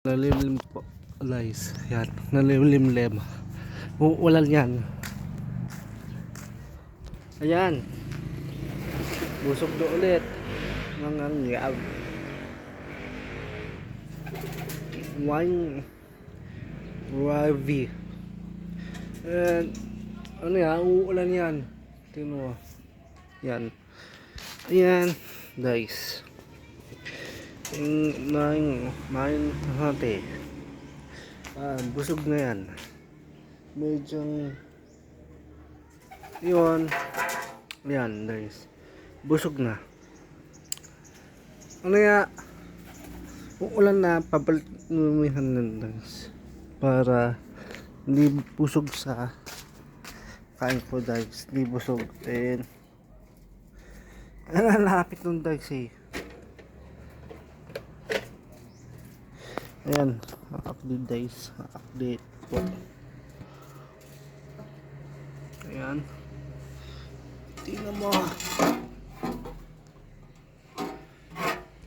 Nalimlim po guys, yan, nalimlim. Uulan yan. Ayan, busog do ulit mga ngyaw. Wine Ravi. And ano yan, uulan yan. Tingnan mo. Yan. Ayan guys, main hati. Busog na yan. Medyo yun. Yan guys, busog na. Ano ya, uulan na, papalit numihan na guys, para hindi busog sa kain ko guys. Hindi busog. And lapit nun guys eh. Ayan, update guys, update po. Ayan, tingnan mo.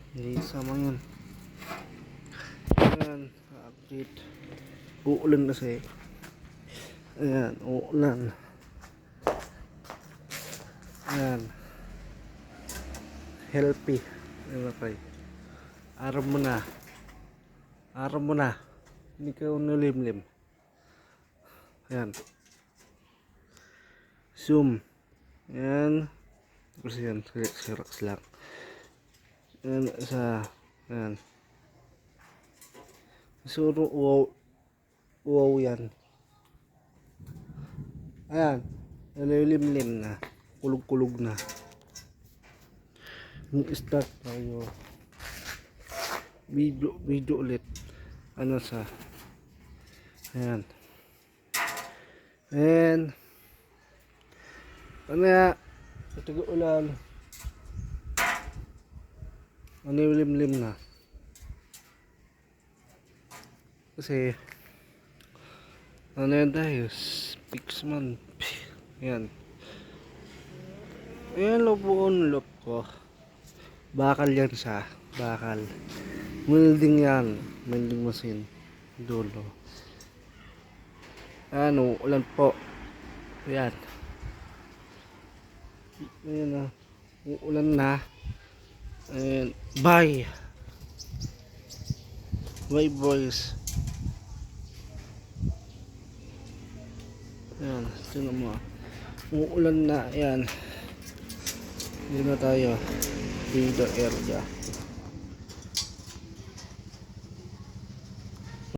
Hindi sama yun. Ayan, update. Uulan kasi. Ayan, uulan. Ayan, healthy. Ayan, okay. Araw mo na. Araw mo na. Hindi ka nalimlim. Ayan. Zoom. Ayan. Tapos yan. Xerox lang. Ayan. Ayan. Suro wow yan. Ayan. Nalimlim na. Kulog-kulog na. Start tayo. Video ulit. Ano sa ayan. And ano ya, ito ulan. Manilimlim na. Kasi ano yan tayo, fix man. Ayan. Ayan, loob ko. Bakal yan siya. Bakal. Welding yan. Welding machine. Dulo. Ano, ulan po. Ayan. Ayan na. Ulan na. Ayan. Bye. Bye boys. Ayan. Tingnan mo. Uulan na. Ayan. Dito na tayo. Dito area.